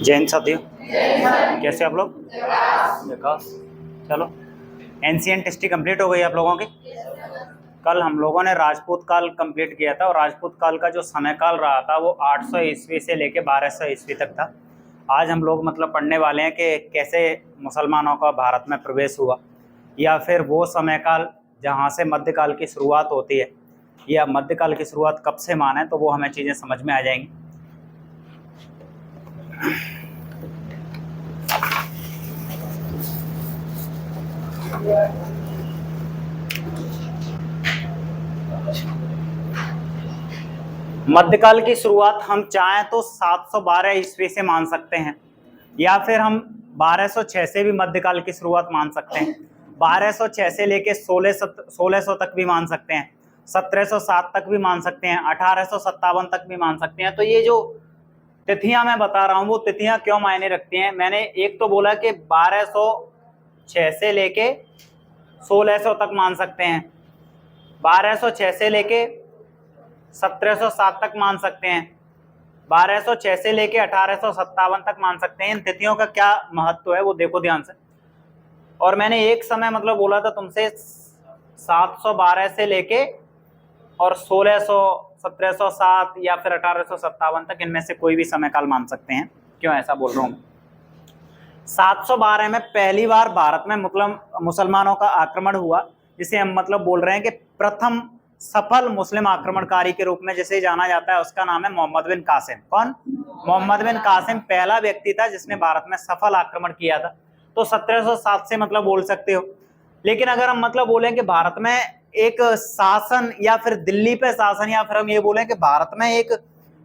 जैन साथियों, कैसे आप लोग? विकास। चलो, एंशिएंट हिस्ट्री कंप्लीट हो गई आप लोगों की। कल हम लोगों ने राजपूत काल कंप्लीट किया था और राजपूत काल का जो समय काल रहा था वो 800 ईस्वी से लेके 1200 ईस्वी तक था। आज हम लोग पढ़ने वाले हैं कि कैसे मुसलमानों का भारत में प्रवेश हुआ, या फिर वो समय काल जहाँ से मध्यकाल की शुरुआत होती है, या मध्यकाल की शुरुआत कब से माने, तो वो हमें चीज़ें समझ में आ जाएंगी। मध्यकाल की शुरुआत हम चाहें तो 712 ईस्वी से मान सकते हैं, या फिर हम 1206 से भी मध्यकाल की शुरुआत मान सकते हैं। 1206 से लेके 1600 तक भी मान सकते हैं, 1707 तक भी मान सकते हैं, 1857 तक भी मान सकते हैं। तो ये जो तिथियां मैं बता रहा हूँ वो तिथियां क्यों मायने रखती हैं? मैंने एक तो बोला कि 1206 से लेके 1600 तक मान सकते हैं, 1206 से लेके 1707 तक मान सकते हैं, 1206 से लेके 1857 तक मान सकते हैं। इन तिथियों का क्या महत्व है वो देखो ध्यान से। और मैंने एक समय बोला था तुमसे 712 से लेके और 1600, 1707 या फिर 1857 तक, इनमें से कोई भी समय काल मान सकते हैं। क्यों ऐसा बोल रहा हूं? 712 में पहली बार भारत में मुसलमानों का आक्रमण हुआ, जिसे हम बोल रहे हैं कि प्रथम सफल मुस्लिम आक्रमणकारी के रूप में जिसे जाना जाता है, उसका नाम है मोहम्मद बिन कासिम। कौन? मोहम्मद बिन कासिम पहला व्यक्ति था जिसने भारत में सफल आक्रमण किया था। तो 1707 से बोल सकते हो। लेकिन अगर हम बोलें कि भारत में एक शासन, या फिर दिल्ली पे शासन, या फिर हम ये बोलें कि भारत में एक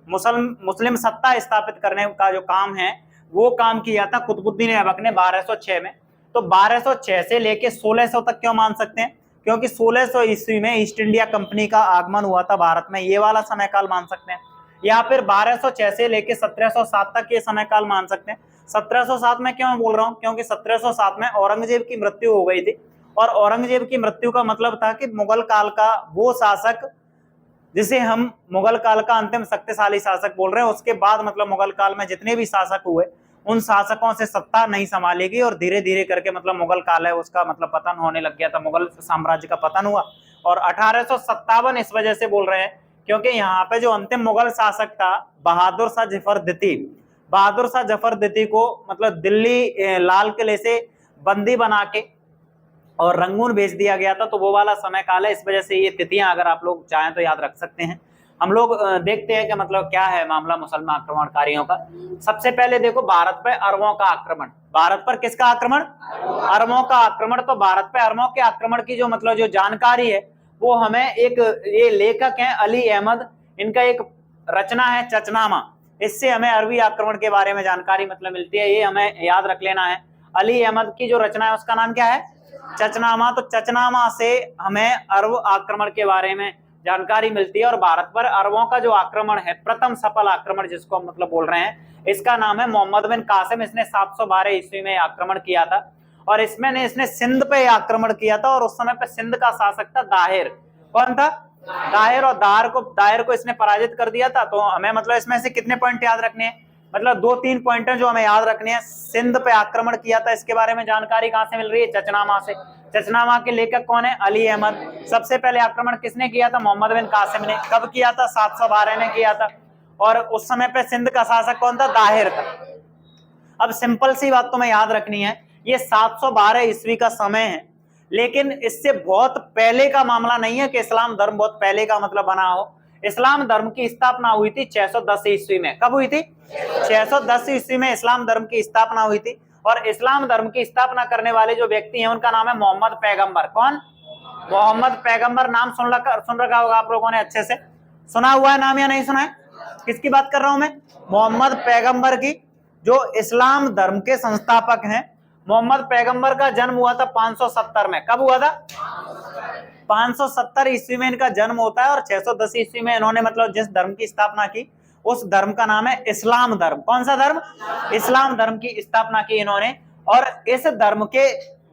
मुस्लिम सत्ता स्थापित करने का जो काम है वो काम किया था कुतुबुद्दीन ऐबक ने 1206 में। तो 1206 से लेके 1600 तक क्यों मान सकते हैं? क्योंकि 1600 ईस्वी में ईस्ट इंडिया कंपनी का आगमन हुआ था भारत में, ये वाला समय काल मान सकते हैं। या फिर 1206 से लेके 1707 तक ये समय काल मान सकते हैं। 1707 में क्यों बोल रहा हूं? क्योंकि 1707 में औरंगजेब की मृत्यु हो गई थी, और औरंगजेब की मृत्यु का मतलब था कि मुगल काल का वो शासक जिसे हम मुगल काल का अंतिम शक्तिशाली शासक बोल रहे हैं, उसके बाद मुगल काल में जितने भी शासक हुए उन शासकों से सत्ता नहीं संभालेगी, और धीरे धीरे करके मुगल काल है उसका पतन होने लग गया था, मुगल साम्राज्य का पतन हुआ। और 1857 इस वजह से बोल रहे हैं क्योंकि यहाँ पे जो अंतिम मुगल शासक था बहादुर शाह जफर द्वितीय, बहादुर शाह जफर द्वितीय को दिल्ली लाल किले से बंदी बना के और रंगून भेज दिया गया था। तो वो वाला समय काल है, इस वजह से ये तिथियां अगर आप लोग चाहें तो याद रख सकते हैं। हम लोग देखते हैं कि क्या है मामला मुसलमान आक्रमणकारियों का। सबसे पहले देखो, भारत पे अरबों का आक्रमण। भारत पर किसका आक्रमण? अरबों का आक्रमण। तो भारत पे अरबों के आक्रमण की जो जानकारी है वो हमें ये लेखक हैं अली अहमद, इनका एक रचना है चचनामा, इससे हमें अरबी आक्रमण के बारे में जानकारी मिलती है। ये हमें याद रख लेना है। अली अहमद की जो रचना है उसका नाम क्या है? चचनामा। तो चचनामा से हमें अरब आक्रमण के बारे में जानकारी मिलती है। और भारत पर अरबों का जो आक्रमण है, प्रथम सफल आक्रमण जिसको हम बोल रहे हैं, इसका नाम है मोहम्मद बिन कासिम। इसने 712 ईस्वी में आक्रमण किया था, और इसने सिंध पे आक्रमण किया था। और उस समय पे सिंध का शासक था दाहिर। कौन था? दाहिर। और दाहिर को इसने पराजित कर दिया था। तो हमें इसमें से कितने पॉइंट याद रखने हैं? 2-3 पॉइंट जो हमें याद रखने हैं। सिंध पे आक्रमण किया था, इसके बारे में जानकारी कहां से मिल रही है? चचनामा से। चचनामा के लेखक कौन है? अली अहमद। सबसे पहले आक्रमण किसने किया था? मोहम्मद बिन कासिम ने। कब किया था? 712 में किया था। और उस समय पे सिंध का शासक कौन था? दाहिर था। अब सिंपल सी बात तुम्हें याद रखनी है, ये 712 ईस्वी का समय है, लेकिन इससे बहुत पहले का मामला नहीं है कि इस्लाम धर्म बहुत पहले का बना हो। इस्लाम धर्म की स्थापना हुई थी 610 ईस्वी में। कब हुई थी? 610 ईस्वी में इस्लाम धर्म की स्थापना हुई थी। और इस्लाम धर्म की स्थापना करने वाले जो व्यक्ति हैं उनका नाम है मोहम्मद पैगंबर। कौन? मोहम्मद पैगंबर। नाम सुन रखा होगा आप लोगों ने, अच्छे से सुना हुआ है नाम या नहीं सुना है? किसकी बात कर रहा हूं मैं? मोहम्मद पैगंबर की, जो इस्लाम धर्म के संस्थापक हैं। मोहम्मद पैगंबर का जन्म हुआ था 570 में। कब हुआ था? 570 ईस्वी में इनका जन्म होता है। और 610 ईस्वी में इन्होंने जिस धर्म की स्थापना की उस धर्म का नाम है इस्लाम धर्म। कौन सा धर्म? इस्लाम धर्म की स्थापना की इन्होंने। और इस धर्म के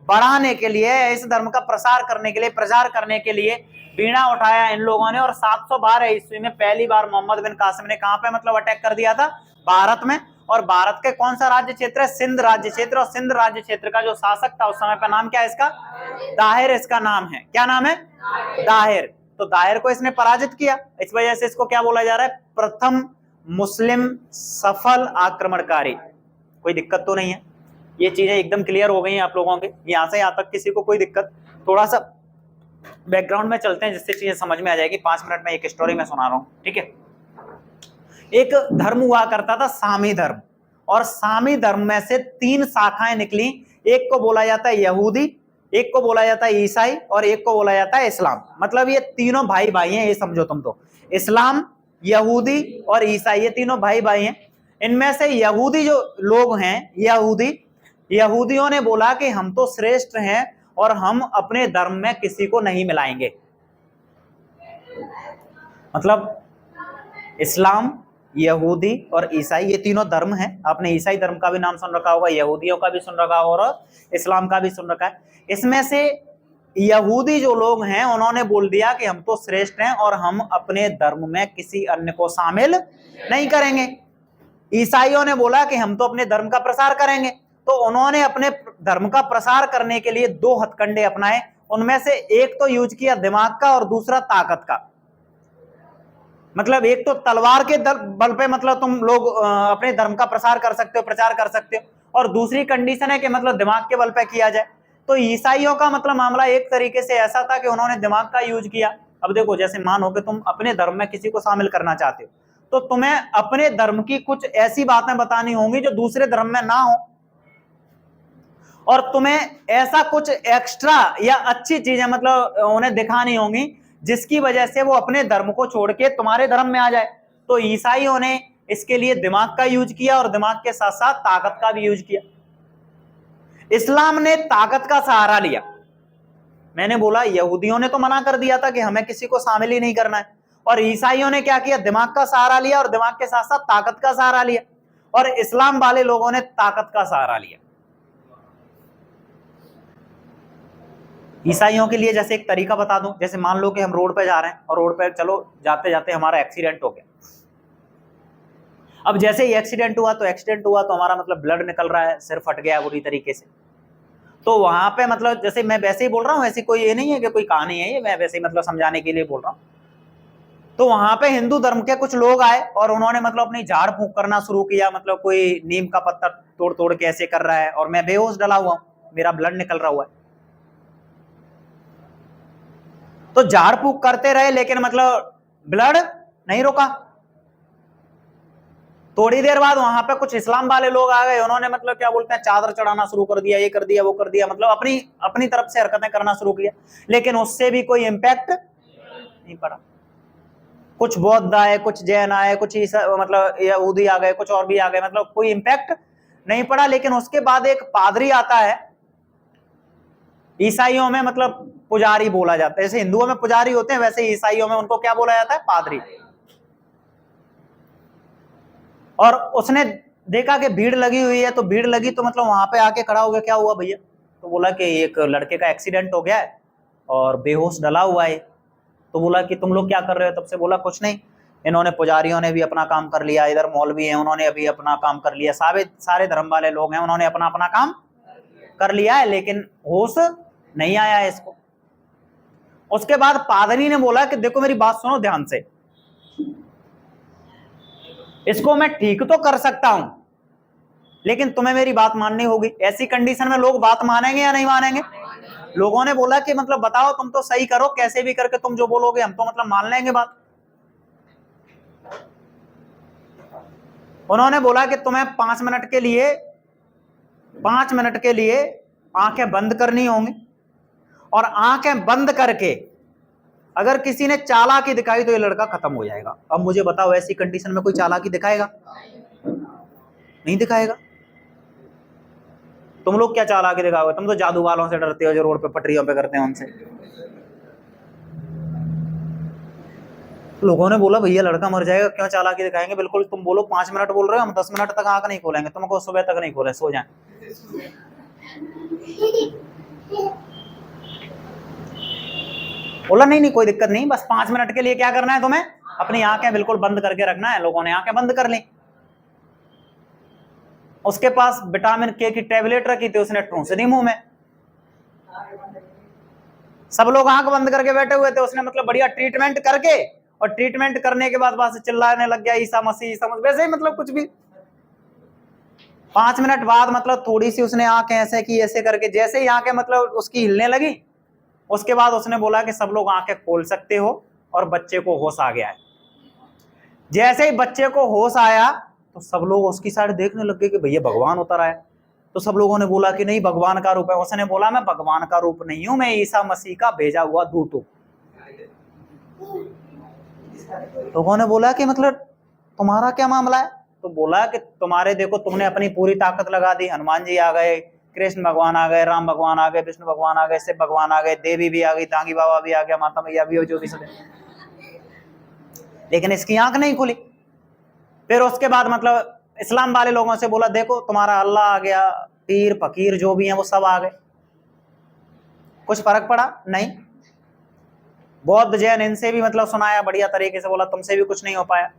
बढ़ाने के लिए, इस धर्म का प्रसार करने के लिए, प्रचार करने के लिए बीड़ा उठाया इन लोगों ने। और 712 ईस्वी में पहली बार मोहम्मद बिन कासिम ने कहां पे अटैक कर दिया था? भारत में। और भारत के कौन सा राज्य क्षेत्र है? सिंध राज्य क्षेत्र। और सिंध राज्य क्षेत्र का जो शासक था उस समय का नाम क्या है इसका? दाहिर इसका नाम है। क्या नाम है? दाहिर। तो दाहिर को इसने पराजित किया, इस वजह से इसको क्या बोला जा रहा है? प्रथम मुस्लिम सफल आक्रमणकारी। कोई दिक्कत तो नहीं है? ये चीजें एकदम क्लियर हो गई हैं आप लोगों के? यहां से यहां तक किसी को कोई दिक्कत? थोड़ा सा बैकग्राउंड में चलते हैं जिससे चीजें समझ में आ जाएगी। 5 मिनट में एक स्टोरी में सुना रहा हूं, ठीक है? एक धर्म हुआ करता था सामी धर्म, और सामी धर्म में से 3 शाखाएं निकली। एक को बोला जाता है यहूदी, एक को बोला जाता है ईसाई, और एक को बोला जाता है इस्लाम। मतलब ये तीनों भाई भाई हैं, ये समझो तुम तो। इस्लाम, यहूदी और ईसाई, ये तीनों भाई भाई हैं। इनमें से यहूदी जो लोग हैं, यहूदियों ने बोला कि हम तो श्रेष्ठ हैं और हम अपने धर्म में किसी को नहीं मिलाएंगे। मतलब इस्लाम, यहूदी और ईसाई, ये तीनों धर्म हैं। आपने ईसाई धर्म का भी नाम सुन रखा होगा, यहूदियों का भी सुन रखा होगा और इस्लाम का भी सुन रखा है। इसमें से यहूदी जो लोग हैं उन्होंने बोल दिया कि हम तो श्रेष्ठ हैं और हम अपने धर्म में किसी अन्य को शामिल नहीं करेंगे। ईसाइयों ने बोला कि हम तो अपने धर्म का प्रसार करेंगे। तो उन्होंने अपने धर्म का प्रसार करने के लिए 2 हथकंडे अपनाए। उनमें से एक तो यूज किया दिमाग का और दूसरा ताकत का। मतलब एक तो तलवार के बल पे मतलब तुम लोग अपने धर्म का प्रसार कर सकते हो, प्रचार कर सकते हो, और दूसरी कंडीशन है कि मतलब दिमाग के बल पे किया जाए। तो ईसाइयों का मतलब मामला एक तरीके से ऐसा था कि उन्होंने दिमाग का यूज किया। अब देखो, जैसे मानो कि तुम अपने धर्म में किसी को शामिल करना चाहते हो, तो तुम्हें अपने धर्म की कुछ ऐसी बातें बतानी होंगी जो दूसरे धर्म में ना हो, और तुम्हें ऐसा कुछ एक्स्ट्रा या अच्छी चीजें मतलब उन्हें दिखानी होंगी जिसकी वजह से वो अपने धर्म को छोड़ के तुम्हारे धर्म में आ जाए। तो ईसाइयों ने इसके लिए दिमाग का यूज किया और दिमाग के साथ साथ ताकत का भी यूज किया। इस्लाम ने ताकत का सहारा लिया। मैंने बोला यहूदियों ने तो मना कर दिया था कि हमें किसी को शामिल ही नहीं करना है, और ईसाइयों ने क्या किया? दिमाग का सहारा लिया और दिमाग के साथ साथ ताकत का सहारा लिया, और इस्लाम वाले लोगों ने ताकत का सहारा लिया। ईसाइयों के लिए जैसे एक तरीका बता दूं, जैसे मान लो कि हम रोड पे जा रहे हैं और रोड पे चलो जाते जाते हमारा एक्सीडेंट हो गया। अब जैसे ही एक्सीडेंट हुआ तो हमारा मतलब ब्लड निकल रहा है, सिर फट गया बुरी तरीके से। तो वहां पे मतलब जैसे मैं वैसे ही बोल रहा हूँ, ऐसी कोई ये नहीं है कि कोई कहानी है, ये मैं वैसे ही मतलब समझाने के लिए बोल रहा हूँ। तो वहां पे हिंदू धर्म के कुछ लोग आए और उन्होंने मतलब अपनी झाड़ फूंक करना शुरू किया। मतलब कोई नीम का पत्ता तोड़ तोड़ के ऐसे कर रहा है, और मैं बेहोश डला हुआ हूं, मेरा ब्लड निकल रहा हुआ है। तो झाड़ फूंक करते रहे लेकिन मतलब ब्लड नहीं रुका। थोड़ी देर बाद वहां पे कुछ इस्लाम वाले लोग आ गए, उन्होंने मतलब क्या बोलते हैं, चादर चढ़ाना शुरू कर दिया, ये कर दिया, वो कर दिया, मतलब अपनी तरफ से हरकतें करना शुरू किया। लेकिन उससे भी कोई इंपैक्ट नहीं पड़ा। कुछ बौद्ध आए, कुछ जैन आए, कुछ मतलब यहूदी आ गए, कुछ और भी आ गए, मतलब कोई इंपैक्ट नहीं पड़ा। लेकिन उसके बाद एक पादरी आता है, ईसाइयों में मतलब पुजारी बोला जाता है, जैसे हिंदुओं में पुजारी होते हैं वैसे ईसाइयों में उनको क्या बोला जाता है? पादरी। और उसने देखा कि भीड़ लगी हुई है, तो भीड़ लगी तो मतलब वहां पे आके खड़ा हो गया, क्या हुआ भैया? तो बोला कि एक लड़के का एक्सीडेंट हो गया है और बेहोश डला हुआ है। तो बोला कि तुम लोग क्या कर रहे हो? तब से बोला कुछ नहीं, इन्होंने पुजारियों ने भी अपना काम कर लिया, इधर मौलवी हैं उन्होंने अभी अपना काम कर लिया, सारे धर्म वाले लोग हैं उन्होंने अपना अपना काम कर लिया है, लेकिन होश नहीं आया है इसको। उसके बाद पादरी ने बोला कि देखो मेरी बात सुनो ध्यान से, इसको मैं ठीक तो कर सकता हूं लेकिन तुम्हें मेरी बात माननी होगी। ऐसी कंडीशन में लोग बात मानेंगे या नहीं मानेंगे? लोगों ने बोला कि मतलब बताओ, तुम तो सही करो, कैसे भी करके तुम जो बोलोगे हम तो मतलब मान लेंगे बात। उन्होंने बोला कि तुम्हें 5 मिनट के लिए आंखें बंद करनी होंगी, और आंखें बंद करके अगर किसी ने चालाकी दिखाई तो ये लड़का खत्म हो जाएगा। अब मुझे बताओ ऐसी कंडीशन में कोई चालाकी दिखाएगा? नहीं दिखाएगा। तुम लोग क्या चालाकी दिखाओगे? तुम तो जादू वालों से डरते हो जो रोड पे पटरियों पे करते हैं उनसे। लोगों ने बोला भैया लड़का मर जाएगा, क्यों चालाकी दिखाएंगे? बिल्कुल तुम बोलो 5 मिनट बोल रहे हो, हम 10 मिनट तक आंख नहीं खोलेंगे, तुमको सुबह तक नहीं खोले, सो जाए। बोला नहीं कोई दिक्कत नहीं, बस 5 मिनट के लिए क्या करना है तुम्हें? अपनी आंखें बिल्कुल बंद करके रखना है। लोगों ने आंखें बंद कर ली। उसके पास विटामिन के की टेबलेट रखी थी, उसने ठूंस दी मुंह में। सब लोग आंख बंद करके बैठे हुए थे, उसने मतलब बढ़िया ट्रीटमेंट करके, और ट्रीटमेंट करने के बाद वहां से चिल्लाने लग गया ईसा मसीह ईसा मसीह, वैसे ही मतलब कुछ भी। 5 मिनट बाद मतलब थोड़ी सी उसने आंखें ऐसे की, ऐसे करके जैसे ही आंखें मतलब उसकी हिलने लगी, उसके बाद उसने बोला कि सब लोग आंखें खोल सकते हो, और बच्चे को होश आ गया है। जैसे ही बच्चे को होश आया तो सब लोग उसकी साइड देखने लग गए कि भैया भगवान उतर आया। तो सब लोगों ने बोला कि नहीं भगवान का रूप है। उसने बोला मैं भगवान का रूप नहीं हूं, मैं ईसा मसीह का भेजा हुआ दूत हूं। लोगों ने बोला कि मतलब तुम्हारा क्या मामला है? तो बोला कि तुम्हारे देखो, तुमने अपनी पूरी ताकत लगा दी, हनुमान जी आ गए, कृष्ण भगवान आ गए, राम भगवान आ गए, विष्णु भगवान आ गए, शिव भगवान आ गए, देवी भी आ गई, दांगी बाबा भी आ गया, माता मैया भी हो, जो भी सब, लेकिन इसकी आंख नहीं खुली। फिर उसके बाद मतलब इस्लाम वाले लोगों से बोला देखो तुम्हारा अल्लाह आ गया, पीर फकीर जो भी हैं वो सब आ गए, कुछ फर्क पड़ा नहीं। बौद्ध जैन इनसे भी मतलब सुनाया बढ़िया तरीके से, बोला तुमसे भी कुछ नहीं हो पाया।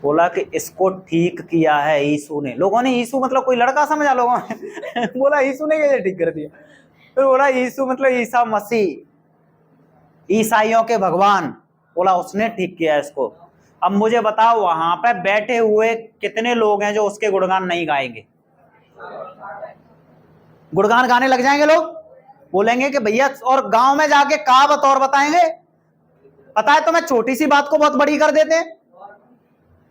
बोला कि इसको ठीक किया है यीशु ने। लोगों ने यीशु मतलब कोई लड़का समझा लोगों ने बोला यीशु ने कैसे ठीक कर दिया? फिर बोला यीशु मतलब ईसा मसीह, ईसाइयों के भगवान, बोला उसने ठीक किया इसको। अब मुझे बताओ वहां पे बैठे हुए कितने लोग हैं जो उसके गुणगान नहीं गाएंगे? गुणगान गाने लग जाएंगे लोग, बोलेंगे कि भैया, और गांव में जाके कहावत और बताएंगे। पता है तुम्हें, छोटी सी बात को बहुत बड़ी कर देते हैं।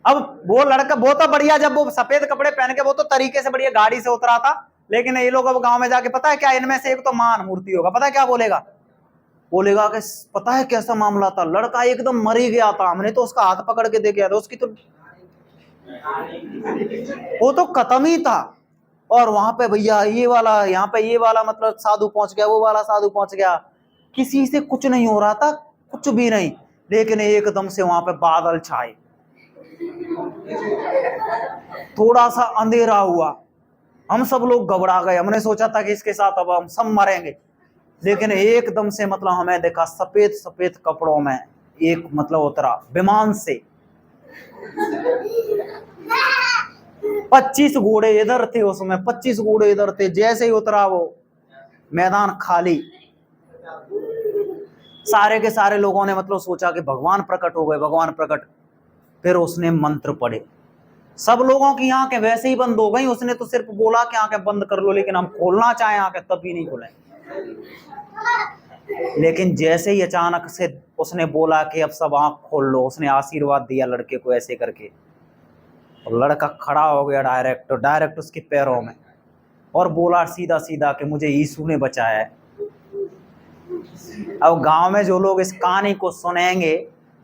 अब वो लड़का वो तो बढ़िया, जब वो सफेद कपड़े पहन के वो तो तरीके से बढ़िया गाड़ी से उतरा था, लेकिन ये लोग अब गांव में जाके पता है क्या, इनमें से एक तो मान मूर्ति होगा, पता है क्या बोलेगा? बोलेगा कि पता है कैसा मामला था, लड़का एकदम मर ही गया था, हमने तो उसका हाथ पकड़ के देखा था, उसकी तो वो तो खत्म ही था। और वहां पे भैया ये वाला, यहाँ पे ये वाला मतलब साधु पहुंच गया, वो वाला साधु पहुंच गया, किसी से कुछ नहीं हो रहा था, कुछ भी नहीं, लेकिन एकदम से वहां पे बादल छाए, थोड़ा सा अंधेरा हुआ, हम सब लोग घबरा गए, हमने सोचा था कि इसके साथ अब हम सब मरेंगे, लेकिन एकदम से मतलब हमें देखा सफेद सफेद कपड़ों में एक मतलब उतरा विमान से, 25 घोड़े इधर थे उसमें, 25 घोड़े इधर थे। जैसे ही उतरा वो मैदान खाली, सारे के सारे लोगों ने मतलब सोचा कि भगवान प्रकट हो गए, भगवान प्रकट। फिर उसने मंत्र पढ़े, सब लोगों की आंखें वैसे ही बंद हो गई। उसने तो सिर्फ बोला कि आंखें बंद कर लो, लेकिन हम खोलना चाहें आंखें तब भी नहीं खोलें। लेकिन जैसे ही अचानक से उसने बोला कि अब सब आंख खोल लो, उसने आशीर्वाद दिया लड़के को ऐसे करके, और लड़का खड़ा हो गया डायरेक्ट उसके पैरों में, और बोला सीधा सीधा कि मुझे यीशु ने बचाया है। अब गांव में जो लोग इस कहानी को सुनेंगे,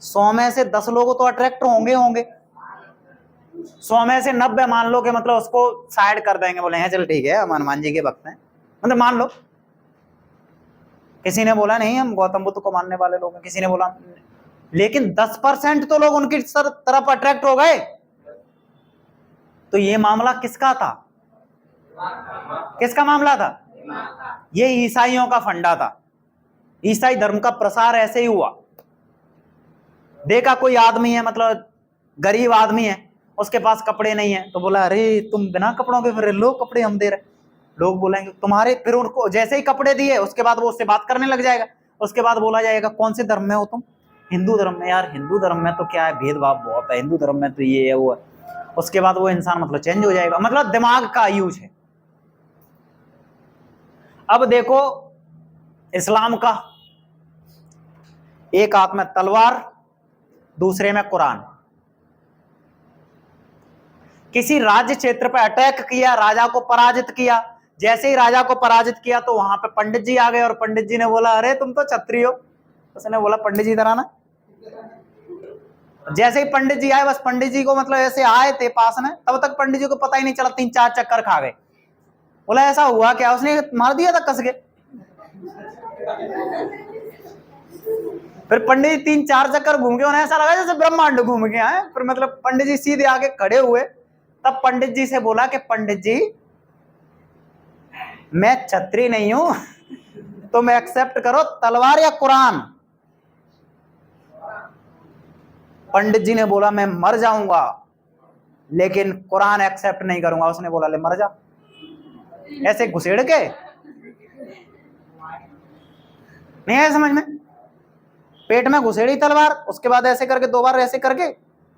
100 में से 10 लोग तो अट्रैक्ट होंगे 100 में से 90 मान लो कि मतलब उसको साइड कर देंगे, बोले चल ठीक है हम हनुमान जी के भक्त हैं, मतलब मान लो। किसी ने बोला नहीं हम गौतम बुद्ध को मानने वाले लोग हैं, किसी ने बोला, लेकिन 10% तो लोग उनकी तरफ अट्रैक्ट हो गए। तो ये मामला किसका था? किसका मामला था? ये ईसाइयों का फंडा था। ईसाई धर्म का प्रसार ऐसे ही हुआ। देखा कोई आदमी है, मतलब गरीब आदमी है, उसके पास कपड़े नहीं है, तो बोला अरे तुम बिना कपड़ों के फिर लो, कपड़े हम दे रहे। लोग बोलेंगे तुम्हारे, फिर उनको जैसे ही कपड़े दिए उसके बाद वो उससे बात करने लग जाएगा। उसके बाद बोला जाएगा कौन से धर्म में हो तुम? हिंदू धर्म में। यार हिंदू धर्म में तो क्या है, भेदभाव बहुत है, हिंदू धर्म में तो ये है वो है। उसके बाद वो इंसान मतलब चेंज हो जाएगा, मतलब दिमाग का यूज है। अब देखो इस्लाम का, एक हाथ में तलवार, दूसरे में कुरान। किसी राज्य क्षेत्र पर अटैक किया, राजा को पराजित किया। जैसे ही राजा को पराजित किया तो वहां पे पंडित जी आ गए, और पंडित जी ने बोला अरे तुम तो क्षत्रिय हो। उसने बोला पंडित जी इधर आना। जैसे ही पंडित जी आए, बस पंडित जी को मतलब ऐसे आए थे पास में, तब तक पंडित जी को पता ही नहीं चला, 3-4 चक्कर खा गए। बोला ऐसा हुआ क्या? उसने मार दिया था कस के। फिर पंडित जी 3-4 चक्कर घूम गए, उन्हें ऐसा लगा जैसे ब्रह्मांड घूम गया है। फिर मतलब पंडित जी सीधे आके खड़े हुए, तब पंडित जी से बोला कि पंडित जी मैं क्षत्रिय नहीं हूं, तो मैं एक्सेप्ट करो तलवार या कुरान। पंडित जी ने बोला मैं मर जाऊंगा, लेकिन कुरान एक्सेप्ट नहीं करूंगा। उसने बोला ले मर जा, ऐसे घुसेड़ के। नहीं आया समझ में? पेट में घुसेड़ी तलवार, उसके बाद ऐसे करके 2 बार ऐसे करके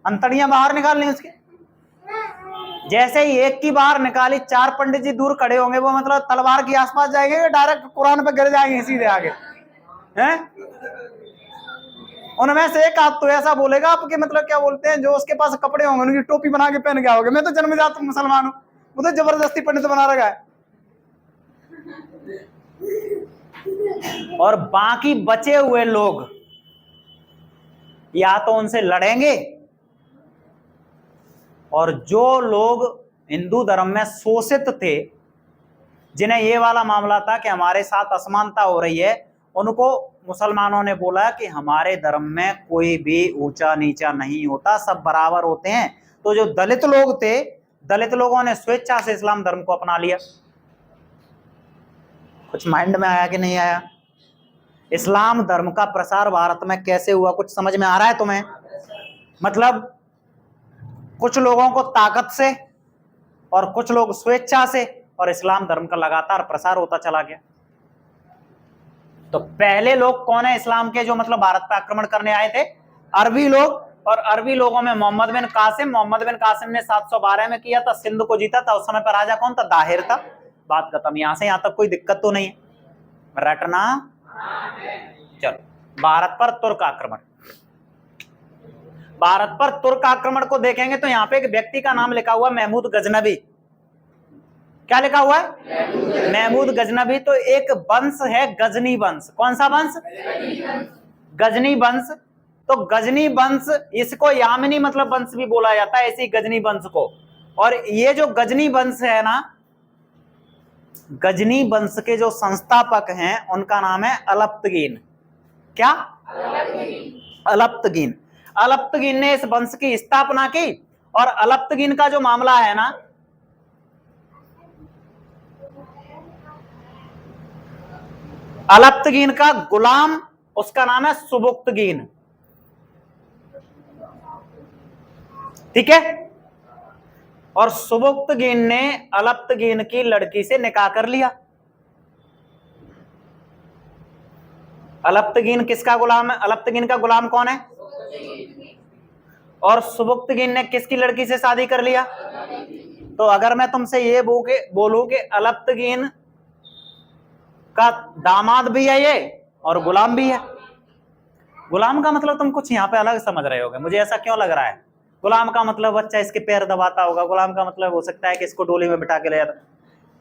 अंतड़ियां बाहर निकाल ली उसके। जैसे ही एक की बाहर निकाली, 4 पंडित जी दूर खड़े होंगे, वो मतलब तलवार के आसपास जाएंगे, डायरेक्ट कुरान पे गिर जाएंगे सीधे आगे हैं। उनमें से एक आप तो ऐसा बोलेगा आपके मतलब क्या बोलते हैं, जो उसके पास कपड़े होंगे उनकी टोपी बना के पहन के आओगे, मैं तो जन्मजात मुसलमान हूं, वो तो जबरदस्ती पंडित बना रखा है। और बाकी बचे हुए लोग या तो उनसे लड़ेंगे, और जो लोग हिंदू धर्म में शोषित थे, जिन्हें ये वाला मामला था कि हमारे साथ असमानता हो रही है, उनको मुसलमानों ने बोला कि हमारे धर्म में कोई भी ऊंचा नीचा नहीं होता, सब बराबर होते हैं। तो जो दलित लोग थे, दलित लोगों ने स्वेच्छा से इस्लाम धर्म को अपना लिया। कुछ माइंड में आया कि नहीं आया? इस्लाम धर्म का प्रसार भारत में कैसे हुआ, कुछ समझ में आ रहा है तुम्हें? मतलब कुछ लोगों को ताकत से और कुछ लोग स्वेच्छा से, और इस्लाम धर्म का लगातार प्रसार होता चला गया। तो पहले लोग कौन है इस्लाम के, जो मतलब भारत पर आक्रमण करने आए थे? अरबी लोग। और अरबी लोगों में मोहम्मद बिन कासिम, मोहम्मद बिन कासिम ने 712 में किया था, सिंध को जीता था। उस समय पर राजा कौन था? दाहिर था। बात खत्म। यहां से यहां तक कोई दिक्कत तो नहीं है, रटना। चलो, भारत पर तुर्क आक्रमण। भारत पर तुर्क आक्रमण को देखेंगे तो यहाँ पे एक व्यक्ति का नाम लिखा हुआ महमूद गजनबी। क्या लिखा हुआ है? महमूद गजनबी। तो एक वंश है गजनी वंश। कौन सा वंश? गजनी वंश। तो गजनी वंश, इसको यामिनी मतलब वंश भी बोला जाता है, इसी गजनी वंश को। और ये जो गजनी वंश है ना, गजनी वंश के जो संस्थापक हैं उनका नाम है अलप्तगीन। क्या? अलप्तगीन। अलप्तगीन ने इस वंश की स्थापना की। और अलप्तगीन का जो मामला है ना, अलप्तगीन का गुलाम, उसका नाम है सुबुक्तगीन। ठीक है? और सुबुक्तगीन ने अलप्तगीन की लड़की से निकाह कर लिया। अलप्तगीन किसका गुलाम है? अलप्तगीन का गुलाम कौन है? और सुबुक्तगीन ने किसकी लड़की से शादी कर लिया? तो अगर मैं तुमसे ये बोलूं कि अलप्तगीन का दामाद भी है ये और गुलाम भी है। गुलाम का मतलब तुम कुछ यहाँ पे अलग समझ रहे होगे, मुझे ऐसा क्यों लग रहा है? गुलाम का मतलब बच्चा इसके पैर दबाता होगा, गुलाम का मतलब हो सकता है कि इसको डोली में बिठा के ले जाता।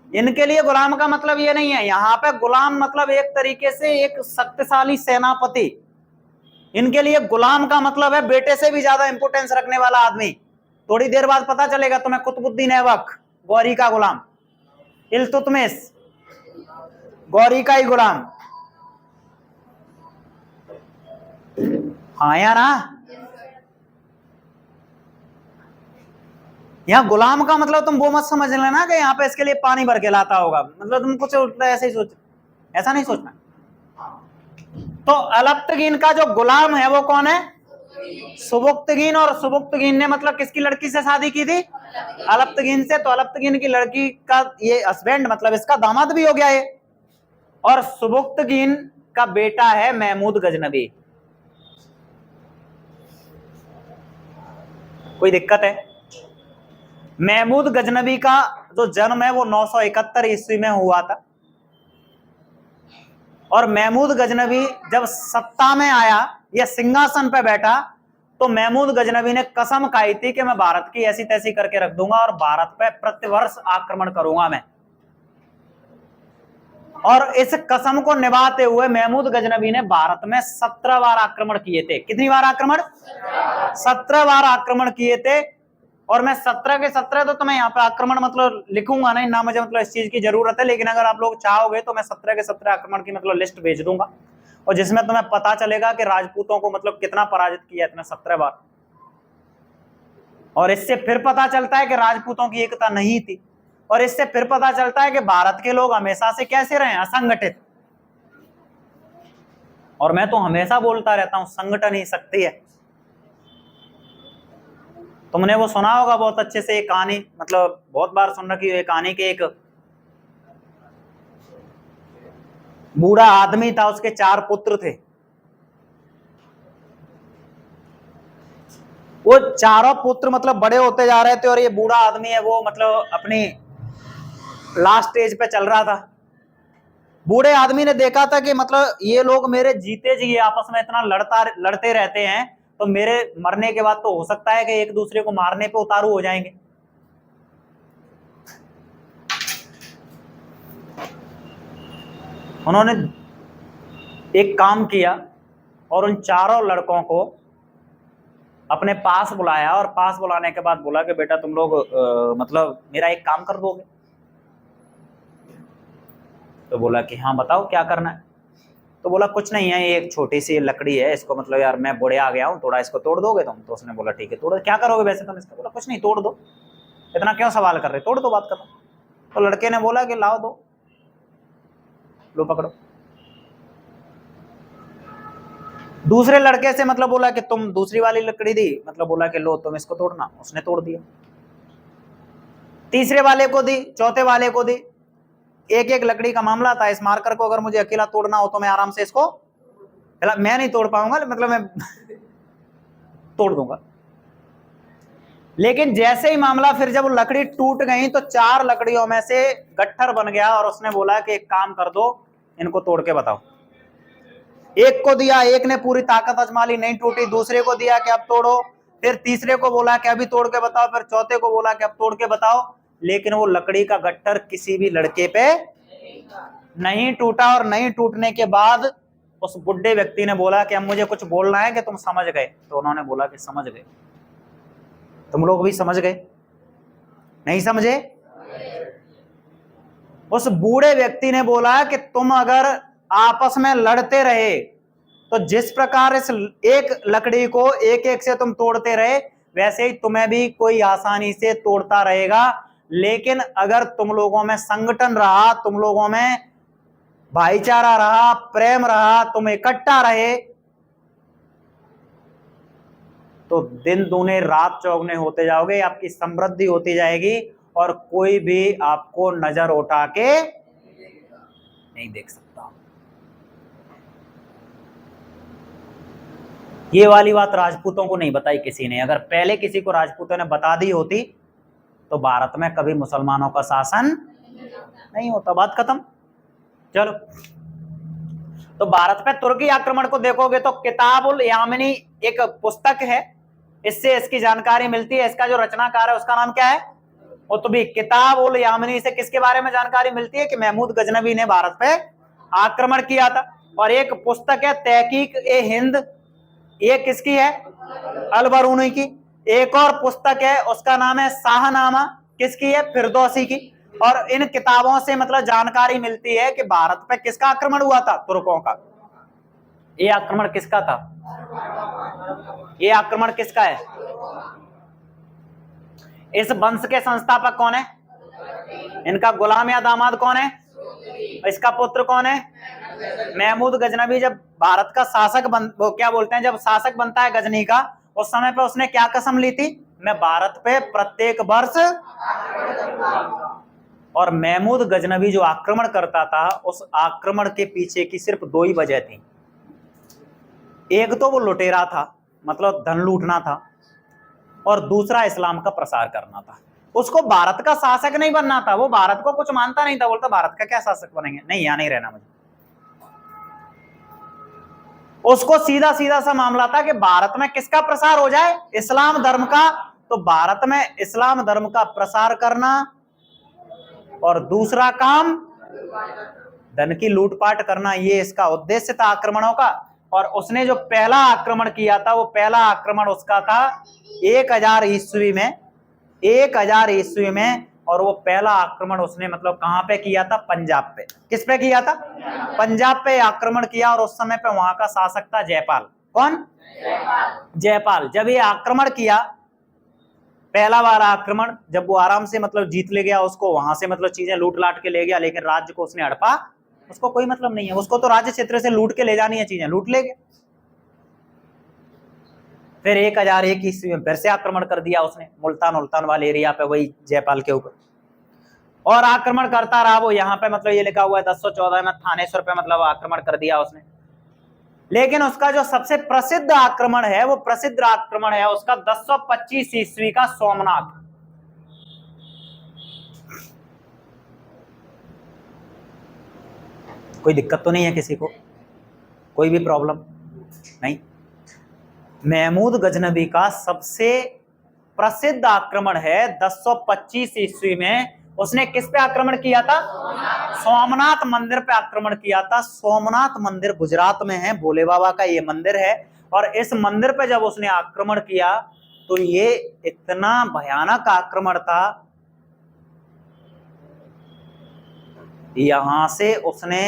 इनके लिए गुलाम का मतलब ये नहीं है। यहाँ पे गुलाम मतलब एक तरीके से एक शक्तिशाली सेनापति। इनके लिए गुलाम का मतलब है बेटे से भी ज्यादा इंपोर्टेंस रखने वाला आदमी। थोड़ी देर बाद पता चलेगा तुम्हें, कुतुबुद्दीन ऐबक गौरी का गुलाम, इल्तुतमिश गौरी का ही गुलाम। हाँ या ना? यहाँ गुलाम का मतलब तुम वो मत समझ लेना कि यहाँ पे इसके लिए पानी भर के लाता होगा, मतलब तुम कुछ ऐसे ही सोच, ऐसा नहीं सोचना। तो अलप्तगीन का जो गुलाम है वो कौन है? सुबुक्तगीन। और सुबुक्तगीन ने मतलब किसकी लड़की से शादी की थी? अलप्तगीन से। तो अलप्तगीन की लड़की का ये हस्बैंड मतलब इसका दामाद भी हो गया ये। और सुबुक्तगीन का बेटा है महमूद गजनबी। कोई दिक्कत है? महमूद गजनबी का जो जन्म है वो 971 ईस्वी में हुआ था। और महमूद गजनबी जब सत्ता में आया या सिंहासन पे बैठा, तो महमूद गजनबी ने कसम खाई थी कि मैं भारत की ऐसी तैसी करके रख दूंगा और भारत पे प्रतिवर्ष आक्रमण करूंगा मैं। और इस कसम को निभाते हुए महमूद गजनबी ने भारत में 17 बार आक्रमण किए थे। कितनी बार आक्रमण? 17 बार आक्रमण किए थे। और मैं 17 के 17 तो तुम्हें यहाँ पे आक्रमण मतलब लिखूंगा नहीं ना, मुझे मतलब इस चीज की जरूरत है, लेकिन अगर आप लोग चाहोगे तो मैं 17 के 17 आक्रमण की मतलब लिस्ट भेज दूंगा, और जिसमें तुम्हें पता चलेगा कि राजपूतों को मतलब कितना पराजित किया इतने 17 बार। और इससे फिर पता चलता है कि राजपूतों की एकता नहीं थी। और इससे फिर पता चलता है कि भारत के लोग हमेशा से कैसे रहे? असंगठित। और मैं तो हमेशा बोलता रहता हूं, संगठन ही शक्ति है। तुमने वो सुना होगा बहुत अच्छे से, एक कहानी, मतलब बहुत बार सुन रखी है कहानी के, एक बूढ़ा आदमी था, उसके 4 पुत्र थे। वो चारों पुत्र मतलब बड़े होते जा रहे थे और ये बूढ़ा आदमी है वो मतलब अपनी लास्ट स्टेज पे चल रहा था। बूढ़े आदमी ने देखा था कि मतलब ये लोग मेरे जीते जी आपस में इतना लड़ते रहते हैं, तो मेरे मरने के बाद तो हो सकता है कि एक दूसरे को मारने पे उतारू हो जाएंगे। उन्होंने एक काम किया और उन चारों लड़कों को अपने पास बुलाया और पास बुलाने के बाद बोला कि बेटा तुम लोग मतलब मेरा एक काम कर दोगे? तो बोला कि हाँ बताओ क्या करना है। तो बोला कुछ नहीं है, ये एक छोटी सी लकड़ी है, इसको मतलब यार मैं बूढ़े आ गया हूँ, थोड़ा इसको तोड़ दोगे तुम? तो उसने बोला ठीक है तोड़। क्या करोगे वैसे तुम इसका? बोला कुछ नहीं, तोड़ दो, इतना क्यों सवाल कर रहे, तोड़ दो, बात करो। तो लड़के ने बोला कि लाओ दो, लो पकड़ो। दूसरे लड़के से मतलब बोला कि तुम दूसरी वाली लकड़ी दी, मतलब बोला कि लो तुम इसको तोड़ना, उसने तोड़ दिया। तीसरे वाले को दी, चौथे वाले को दी। एक एक लकड़ी का मामला था। इस मार्कर को अगर मुझे अकेला तोड़ना हो तो मैं आराम से इसको, मैं नहीं तोड़ पाऊंगा, मतलब मैं तोड़ दूंगा। लेकिन जैसे ही मामला फिर जब लकड़ी टूट गई तो 4 लकड़ियों में से गट्ठर बन गया और उसने बोला कि एक काम कर दो, इनको तोड़ के बताओ। एक को दिया, एक ने पूरी ताकत आजमा ली, नहीं टूटी। दूसरे को दिया कि अब तोड़ो, फिर तीसरे को बोला कि अभी तोड़ के बताओ, फिर चौथे को बोला कि अब तोड़ के बताओ। लेकिन वो लकड़ी का गट्ठर किसी भी लड़के पे नहीं टूटा। और नहीं टूटने के बाद उस बुढ़े व्यक्ति ने बोला कि अब मुझे कुछ बोलना है कि तुम समझ गए? तो उन्होंने बोला कि समझ गए। तुम लोग भी समझ गए? नहीं समझे? उस बूढ़े व्यक्ति ने बोला कि तुम अगर आपस में लड़ते रहे तो जिस प्रकार इस एक लकड़ी को एक एक से तुम तोड़ते रहे, वैसे ही तुम्हें भी कोई आसानी से तोड़ता रहेगा। लेकिन अगर तुम लोगों में संगठन रहा, तुम लोगों में भाईचारा रहा, प्रेम रहा, तुम इकट्ठा रहे, तो दिन दूने रात चौगुने होते जाओगे, आपकी समृद्धि होती जाएगी और कोई भी आपको नजर उठा के नहीं देख सकता। ये वाली बात राजपूतों को नहीं बताई किसी ने। अगर पहले किसी को राजपूतों ने बता दी होती तो भारत में कभी मुसलमानों का शासन नहीं होता। बात खत्म। चलो, तो भारत पे तुर्की आक्रमण को देखोगे तो किताबुल यामिनी एक पुस्तक है, इससे इसकी जानकारी मिलती है। इसका जो रचनाकार है उसका नाम क्या है? कुतुबी। किताबुल यामिनी से किसके बारे में जानकारी मिलती है? कि महमूद गजनबी ने भारत पे आक्रमण किया था। और एक पुस्तक है तहकीक ए हिंद, ये किसकी है? अल-बरूनी की। एक और पुस्तक है उसका नाम है शाहनामा, किसकी है? फिरदौसी की। और इन किताबों से मतलब जानकारी मिलती है कि भारत पे किसका आक्रमण हुआ था? तुर्कों का। ये आक्रमण किसका था? ये आक्रमण किसका है? इस वंश के संस्थापक कौन है? इनका गुलाम या दामाद कौन है? इसका पुत्र कौन है? महमूद गजनबी। जब भारत का शासक वो क्या बोलते हैं, जब शासक बनता है गजनी का, उस समय पे उसने क्या कसम ली थी? मैं भारत पे प्रत्येक वर्ष। और महमूद गजनबी जो आक्रमण करता था, उस आक्रमण के पीछे की सिर्फ 2 ही वजह थी। एक तो वो लुटेरा था, मतलब धन लूटना था, और दूसरा इस्लाम का प्रसार करना था। उसको भारत का शासक नहीं बनना था, वो भारत को कुछ मानता नहीं था, बोलता भारत का क्या शासक बनेंगे, नहीं यहाँ नहीं रहना मुझे। उसको सीधा सीधा सा मामला था कि भारत में किसका प्रसार हो जाए? इस्लाम धर्म का। तो भारत में इस्लाम धर्म का प्रसार करना, और दूसरा काम धन की लूटपाट करना, ये इसका उद्देश्य था आक्रमणों का। और उसने जो पहला आक्रमण किया था, वो पहला आक्रमण उसका था 1000 ईस्वी में, 1000 ईस्वी में। और वो पहला आक्रमण उसने मतलब कहां पे किया था? पंजाब पे। किस पे किया था? पंजाब पे आक्रमण किया। और उस समय पे वहां का शासक था जयपाल। कौन? जयपाल। जब ये आक्रमण किया, पहला बार आक्रमण, जब वो आराम से मतलब जीत ले गया, उसको वहां से मतलब चीजें लूट लाट के ले गया, लेकिन राज्य को उसने हड़पा, उसको कोई मतलब नहीं है। उसको तो राज्य क्षेत्र से लूट के ले जानी है चीजें, लूट ले गया। फिर 1001 ईस्वी में फिर से आक्रमण कर दिया उसने मुल्तान उल्तान वाले एरिया पे, वही जयपाल के ऊपर, और आक्रमण करता रहा वो। यहाँ पे मतलब ये लिखा हुआ है 1014 में थानेश्वर पे मतलब आक्रमण कर दिया उसने। लेकिन उसका जो सबसे प्रसिद्ध आक्रमण है, वो प्रसिद्ध आक्रमण है उसका 1025 ईस्वी का सोमनाथ। कोई दिक्कत तो नहीं है किसी को, कोई भी प्रॉब्लम नहीं? महमूद गजनबी का सबसे प्रसिद्ध आक्रमण है 1025 ईस्वी में। उसने किस पे आक्रमण किया था? सोमनाथ मंदिर पे आक्रमण किया था। सोमनाथ मंदिर गुजरात में है, भोले बाबा का ये मंदिर है। और इस मंदिर पे जब उसने आक्रमण किया तो ये इतना भयानक आक्रमण था, यहां से उसने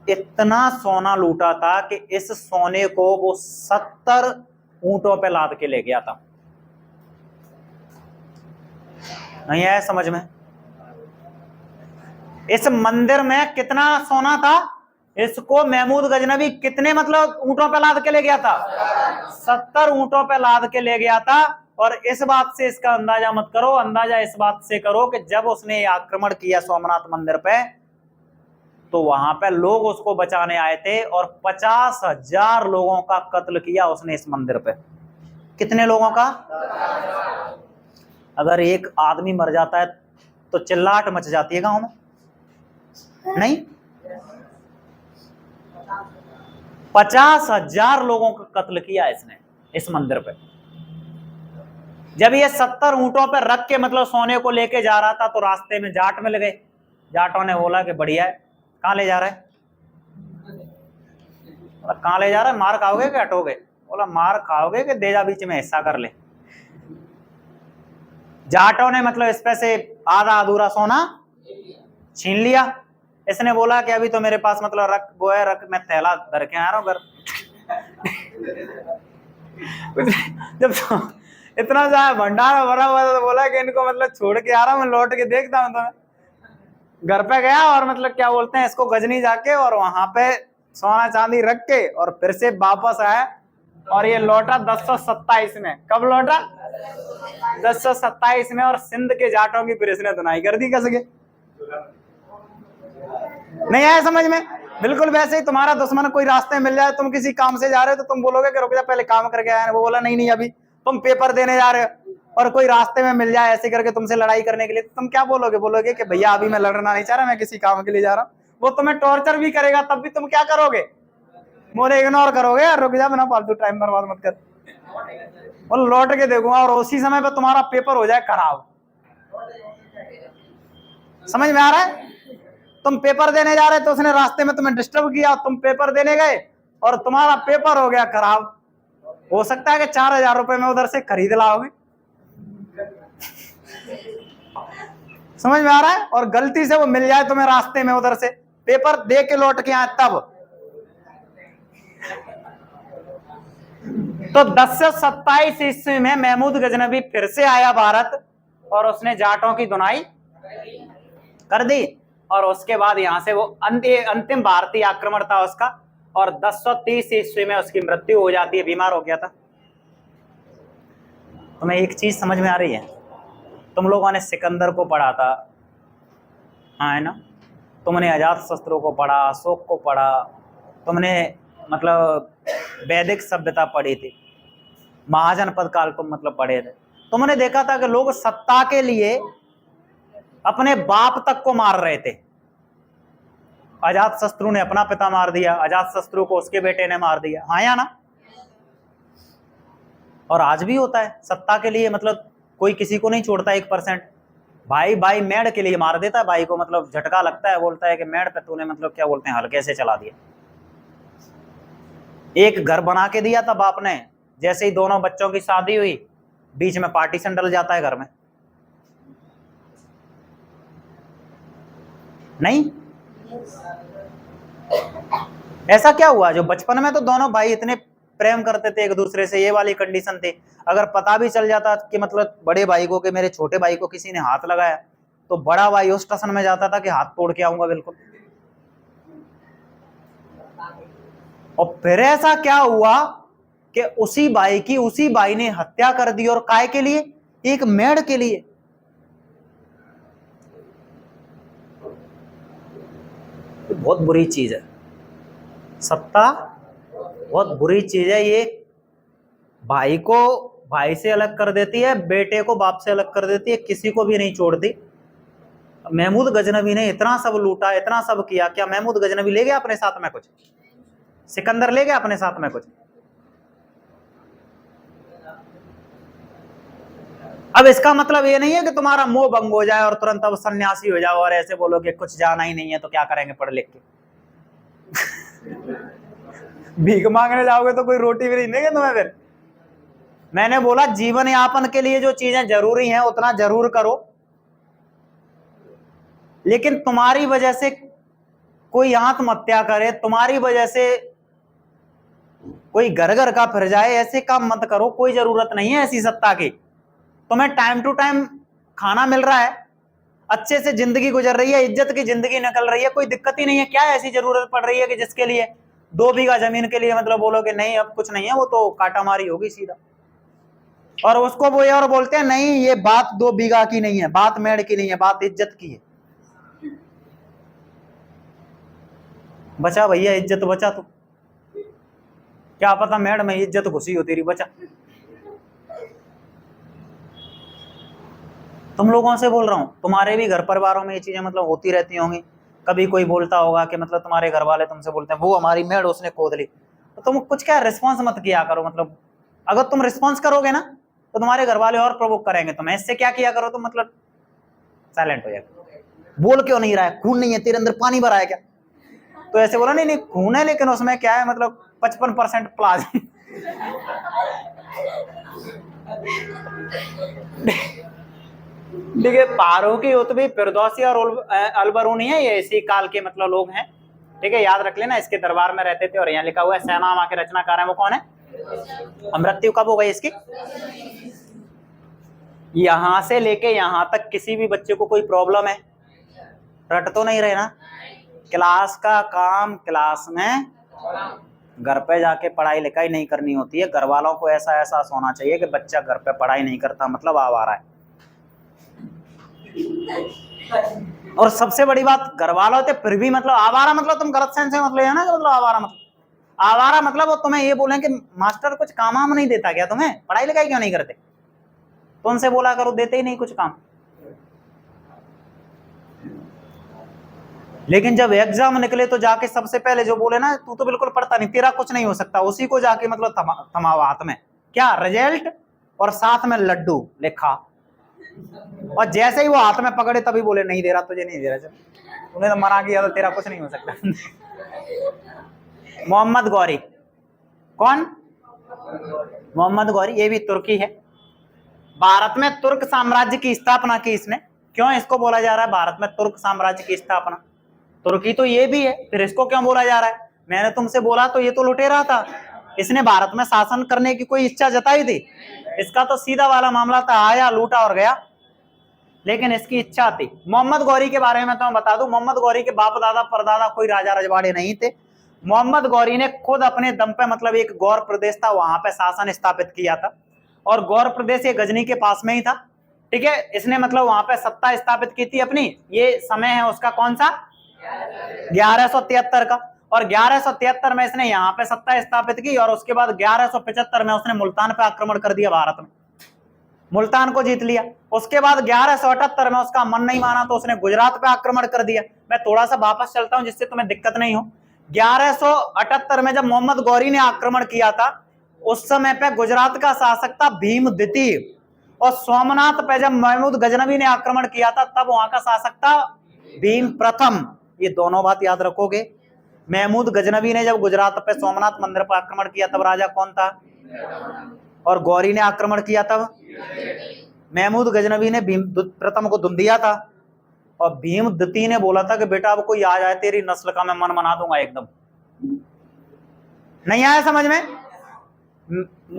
इतना सोना लूटा था कि इस सोने को वो 70 ऊंटों पे लाद के ले गया था। नहीं आया समझ में? इस मंदिर में कितना सोना था? इसको महमूद गजनबी कितने मतलब ऊंटों पे लाद के ले गया था? 70 ऊंटों पे लाद के ले गया था। और इस बात से इसका अंदाजा मत करो, अंदाजा इस बात से करो कि जब उसने आक्रमण किया सोमनाथ मंदिर पे तो वहां पे लोग उसको बचाने आए थे और 50,000 लोगों का कत्ल किया उसने इस मंदिर पे। कितने लोगों का? अगर एक आदमी मर जाता है तो चिल्लाहट मच जाती है गांव में, नहीं? 50,000 लोगों का कत्ल किया इसने इस मंदिर पे। जब ये 70 ऊंटों पर रख के मतलब सोने को लेके जा रहा था तो रास्ते में जाट मिल गए। जाटों ने बोला कि बढ़िया है, कहां ले जा रहा है? कहां ले जा रहा है? मार खाओगे कि हटोगे? बोला मार खाओगे कि दे जा बीच में हिस्सा कर ले। जाटों ने मतलब इस पे से आधा अधूरा सोना छीन लिया। इसने बोला कि अभी तो मेरे पास मतलब रख वो है, रख मैं थैला धर के आ रहा हूं घर। जब तो इतना सा भंडारा भरा हुआ तो बोला कि इनको मतलब छोड़ के आ रहा हूं, मैं लौट के देखता हूं। तो घर पे गया और मतलब क्या बोलते हैं इसको, गजनी जाके और वहां पे सोना चांदी रख के और फिर से वापस आया। और ये लौटा 1027 में। कब लौटा? 1027 में। और सिंध के जाटों की फिर इसने धुनाई कर दी कस के। नहीं आया समझ में? बिल्कुल वैसे ही तुम्हारा दुश्मन कोई रास्ते में मिल जाए, तुम किसी काम से जा रहे हो तो तुम बोलोगे कि रुक जा पहले काम करके आया। वो बोला नहीं नहीं अभी तुम पेपर देने जा रहे हो, और कोई रास्ते में मिल जाए ऐसे करके तुमसे लड़ाई करने के लिए, तो तुम क्या बोलोगे? बोलोगे कि भैया अभी मैं लड़ना नहीं चाह रहा, मैं किसी काम के लिए जा रहा हूँ। वो तुम्हें टॉर्चर भी करेगा तब भी तुम क्या करोगे? बोले इग्नोर करोगे, यार रुक जा, बिना फालतू टाइम बर्बाद मत कर, और लौट के देखूंगा। और उसी समय पे तुम्हारा पेपर हो जाए खराब। समझ में आ रहा है? तुम पेपर देने जा रहे तो उसने रास्ते में तुम्हें डिस्टर्ब किया, तुम पेपर देने गए और तुम्हारा पेपर हो गया खराब। हो सकता है कि 4,000 रुपए में उधर से खरीद लाओगे। समझ में आ रहा है? और गलती से वो मिल जाए तुम्हें रास्ते में, उधर से पेपर दे के लौट के आए तब। तो 1027 ईस्वी में महमूद गजनबी फिर से आया भारत और उसने जाटों की धुनाई कर दी। और उसके बाद यहां से वो अंतिम भारतीय आक्रमण था उसका। और 1030 ईस्वी में उसकी मृत्यु हो जाती है, बीमार हो गया था। तुम्हें एक चीज समझ में आ रही है? तुम लोगों ने सिकंदर को पढ़ा था, हाँ है ना? तुमने अजातशत्रु को पढ़ा, अशोक को पढ़ा, तुमने मतलब वैदिक सभ्यता पढ़ी थी, महाजनपद काल तुम मतलब पढ़े थे। तुमने देखा था कि लोग सत्ता के लिए अपने बाप तक को मार रहे थे। अजातशत्रु ने अपना पिता मार दिया, अजातशत्रु को उसके बेटे ने मार दिया, हाँ या ना? और आज भी होता है सत्ता के लिए, मतलब कोई किसी को नहीं छोड़ता 1%। भाई भाई मेड़ के लिए मार देता है भाई को, मतलब झटका लगता है, बोलता है कि मेड़ पे तूने मतलब क्या बोलते हैं हल्के से चला दिया। एक घर बना के दिया था बाप ने, जैसे ही दोनों बच्चों की शादी हुई बीच में पार्टीशन डल जाता है घर में। नहीं ऐसा क्या हुआ? जो बचपन में तो दोनों भाई इतने प्रेम करते थे एक दूसरे से, ये वाली कंडीशन थी। अगर पता भी चल जाता कि मतलब बड़े भाई को कि मेरे छोटे भाई को किसी ने हाथ लगाया, तो बड़ा भाई उस टसन में जाता था कि हाथ तोड़ के आऊंगा बिल्कुल। और फिर ऐसा क्या हुआ कि उसी बाई ने हत्या कर दी, और काय के लिए? एक मेढ़ के लिए। बहुत बुरी चीज है सत्ता, बहुत बुरी चीज है ये। भाई को भाई से अलग कर देती है, बेटे को बाप से अलग कर देती है, किसी को भी नहीं छोड़ती। महमूद गजनवी ने इतना सब लूटा, इतना सब किया, क्या महमूद गजनवी ले गया अपने साथ में कुछ? सिकंदर ले गया अपने साथ में कुछ? अब इसका मतलब ये नहीं है कि तुम्हारा मोह भंग हो जाए और तुरंत अब सन्यासी हो जाओ और ऐसे बोलो कि कुछ जाना ही नहीं है तो क्या करेंगे पढ़ लिख के। भीख मांगने जाओगे तो कोई रोटी भी नहीं देंगे तुम्हें फिर। मैंने बोला जीवन यापन के लिए जो चीजें जरूरी हैं उतना जरूर करो, लेकिन तुम्हारी वजह से कोई आत्महत्या करे, तुम्हारी वजह से कोई घर घर का फिर जाए, ऐसे काम मत करो। कोई जरूरत नहीं है ऐसी सत्ता की। तुम्हें टाइम टू टाइम खाना मिल रहा है, अच्छे से जिंदगी गुजर रही है, इज्जत की जिंदगी निकल रही है, कोई दिक्कत ही नहीं है। क्या ऐसी जरूरत पड़ रही है कि जिसके लिए 2 बीघा जमीन के लिए मतलब बोलो कि नहीं अब कुछ नहीं है, वो तो काटामारी होगी सीधा। और उसको वो और बोलते हैं नहीं ये बात 2 बीघा की नहीं है, बात मेढ़ की नहीं है, बात इज्जत की है। बचा भैया इज्जत बचा। तू क्या पता मेढ़ में इज्जत घुसी हो तेरी, बचा। तुम लोगों से बोल रहा हूं, तुम्हारे भी घर परिवारों में ये चीजें मतलब होती रहती होंगी। कभी कोई बोलता होगा कि मतलब तुम्हारे घर वाले तुमसे बोलते हैं वो हमारी मेढ़ उसने खोद ली, तो तुम कुछ क्या रिस्पॉन्स मत किया करो। मतलब अगर तुम रिस्पॉन्स करोगे ना तो तुम्हारे घर वाले और प्रोवोक करेंगे तुम्हें। इससे क्या किया करो तुम, मतलब साइलेंट हो जाए। बोल क्यों नहीं रहा है? खून नहीं है तेरे अंदर, पानी भरा है क्या? तो ऐसे बोला नहीं नहीं खून है लेकिन उसमें क्या है मतलब 55% प्लाज्मा। ठीक है, फारूकी उत्बी फिरदौसी और अलबरूनी है, ये इसी काल के मतलब लोग हैं। ठीक है, याद रख लेना, इसके दरबार में रहते थे। और यहाँ लिखा हुआ है सहनामा के रचनाकार हैं, वो कौन है? मृत्यु कब हो गई इसकी? यहां से लेके यहां तक किसी भी बच्चे को कोई प्रॉब्लम है? रट तो नहीं रहे ना? क्लास का काम क्लास में, घर पे जाके पढ़ाई लिखाई नहीं करनी होती है। घर वालों को ऐसा एहसास होना चाहिए कि बच्चा घर पे पढ़ाई नहीं करता मतलब आवारा है। और सबसे बड़ी बात, घर वाले होते फिर भी मतलब आवारा मतलब तुम गलत सेंस में मतलब है ना, मतलब आवारा मतलब वो तुम्हें ये बोले कि मास्टर कुछ काम वाम नहीं देता क्या तुम्हें, पढ़ाई लिखाई क्यों नहीं करते? तो उनसे बोला करो देते ही नहीं कुछ काम। लेकिन जब एग्जाम निकले तो जाके सबसे पहले जो बोले ना तू तो बिल्कुल पढ़ता नहीं, तेरा कुछ नहीं हो सकता, उसी को जाके मतलब थमावा हाथ में क्या रिजल्ट और साथ में लड्डू लिखा। और जैसे ही वो हाथ में पकड़े तभी बोले नहीं दे रहा, तुझे नहीं दे रहा, तूने तो मना किया तो तेरा कुछ नहीं हो सकता। मोहम्मद गौरी, कौन? मोहम्मद गौरी, ये भी तुर्की है। भारत में तुर्क साम्राज्य की स्थापना की इसने। क्यों इसको बोला जा रहा है भारत में तुर्क साम्राज्य की स्थापना? तुर्की तो ये भी है, फिर इसको क्यों बोला जा रहा है? मैंने तुमसे बोला तो ये तो लुटेरा था, इसने भारत में शासन करने की कोई इच्छा जताई थी? इसका तो सीधा वाला मामला था, आया लूटा और गया, लेकिन इसकी इच्छा थी। मोहम्मद गौरी के बारे में तो मैं बता दूं, मोहम्मद गौरी के बाप दादा परदादा कोई राजा रजवाड़े नहीं थे। मोहम्मद गौरी ने खुद अपने दम पे मतलब एक गौर प्रदेश था वहां पे शासन स्थापित किया था, और गौर प्रदेश ये गजनी के पास में ही था। ठीक है, इसने मतलब वहां पे सत्ता स्थापित की थी अपनी। ये समय है उसका कौन सा? 1173 का। और 1173 में इसने यहाँ पे सत्ता स्थापित की, और उसके बाद 1175 में उसने मुल्तान पे आक्रमण कर दिया, भारत में मुल्तान को जीत लिया। उसके बाद 1178 में उसका मन नहीं माना तो उसने गुजरात पे आक्रमण कर दिया। मैं थोड़ा सा वापस चलता हूं जिससे तुम्हें दिक्कत नहीं हो। 1178 में जब मोहम्मद गौरी ने आक्रमण किया था, उस समय पे गुजरात का शासक था भीम द्वितीय, और सोमनाथ पे जब महमूद गजनवी ने आक्रमण किया था तब वहां का शासक था भीम प्रथम। ये दोनों बात याद रखोगे। महमूद गजनवी ने जब गुजरात पे सोमनाथ मंदिर पर आक्रमण किया तब राजा कौन था? और गौरी ने आक्रमण किया तब महमूद गजनवी ने भीम प्रथम को धुंधिया था, और भीम द्वितीय ने बोला था कि बेटा अब कोई आ जाए तेरी नस्ल का मैं मन बना दूंगा एकदम। नहीं आया समझ में?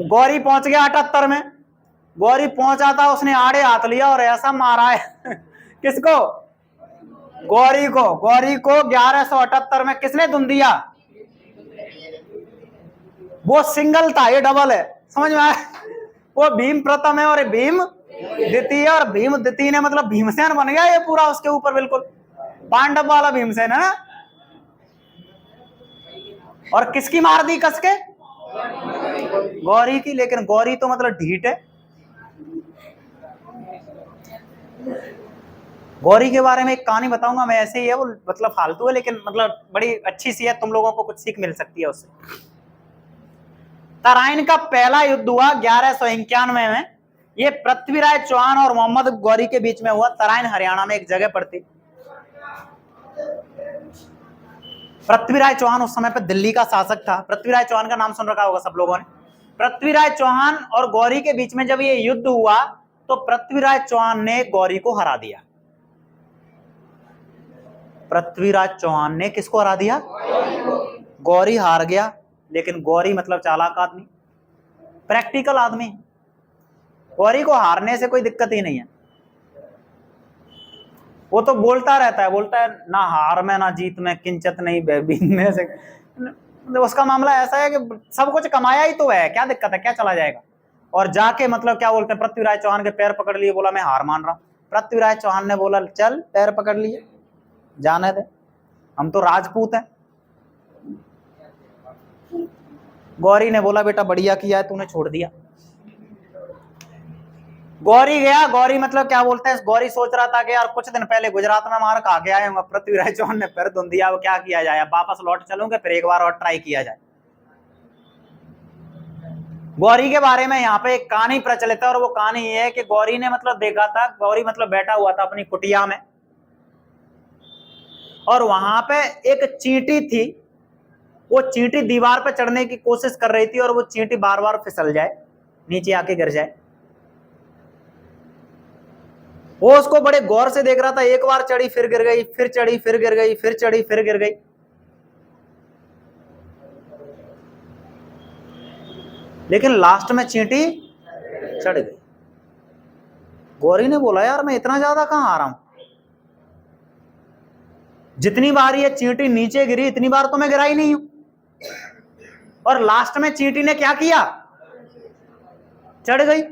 गौरी पहुंच गया 78 में, गौरी पहुंचा था उसने आड़े हाथ लिया और ऐसा मारा है किसको? गौरी को। गौरी को 1178 में किसने धुंधिया? वो सिंगल था, ये डबल है, समझ में आया? वो भीम प्रथम है और भीम द्वितीय, और भीम द्वितीय ने मतलब भीमसेन बन गया ये पूरा उसके ऊपर, बिल्कुल पांडव वाला भीमसेन है ना। और किसकी मार दी कस के? गौरी की। लेकिन गौरी तो मतलब ढीठ है। गौरी के बारे में एक कहानी बताऊंगा मैं, ऐसे ही है वो, मतलब फालतू है लेकिन मतलब बड़ी अच्छी सी है, तुम लोगों को कुछ सीख मिल सकती है उससे। तराइन का पहला युद्ध हुआ 1191 में। ये पृथ्वीराज चौहान और मोहम्मद गौरी के बीच में हुआ। तराइन हरियाणा में एक जगह पड़ती। पृथ्वीराज चौहान उस समय पे दिल्ली का शासक था। पृथ्वीराज चौहान का नाम सुन रखा होगा सब लोगों ने। पृथ्वीराज चौहान और गौरी के बीच में जब ये युद्ध हुआ तो पृथ्वीराज चौहान ने गौरी को हरा दिया। पृथ्वीराज चौहान ने किसको हरा दिया? गौरी हार गया। लेकिन गौरी मतलब चालाक आदमी, प्रैक्टिकल आदमी, गौरी को हारने से कोई दिक्कत ही नहीं है। वो तो बोलता रहता है, बोलता है ना हार में ना जीत में किंचित नहीं में से। उसका मामला ऐसा है कि सब कुछ कमाया ही तो है, क्या दिक्कत है, क्या चला जाएगा। और जाके मतलब क्या बोलते हैं, पृथ्वीराज चौहान के पैर पकड़ लिए, बोला मैं हार मान रहा हूं। पृथ्वीराज चौहान ने बोला चल, पैर पकड़ लिए, जाने दे, हम तो राजपूत हैं। गौरी ने बोला बेटा बढ़िया किया है तूने, छोड़ दिया। गौरी गया। गौरी मतलब क्या बोलते हैं, गौरी सोच रहा था कि यार कुछ दिन पहले गुजरात में मार खा के आए, पृथ्वीराज चौहान ने पैर धुन दिया, वो क्या किया जाए, वापस लौट चलूंगे, फिर एक बार और ट्राई किया जाए। गौरी के बारे में यहाँ पे एक कहानी प्रचलित है, और वो कहानी ये है कि गौरी ने मतलब देखा था, गौरी मतलब बैठा हुआ था अपनी कुटिया में, और वहां पे एक चींटी थी। वो चींटी दीवार पे चढ़ने की कोशिश कर रही थी, और वो चींटी बार बार फिसल जाए, नीचे आके गिर जाए। वो उसको बड़े गौर से देख रहा था। एक बार चढ़ी फिर गिर गई, फिर चढ़ी फिर गिर गई, फिर चढ़ी फिर गिर गई। लेकिन लास्ट में चींटी चढ़ गई। गौरी ने बोला यार मैं इतना ज्यादा कहां आ रहा हूं, जितनी बार ये चींटी नीचे गिरी इतनी बार तो मैं गिरा ही नहीं हूं। और लास्ट में चींटी ने क्या किया, चढ़ गई।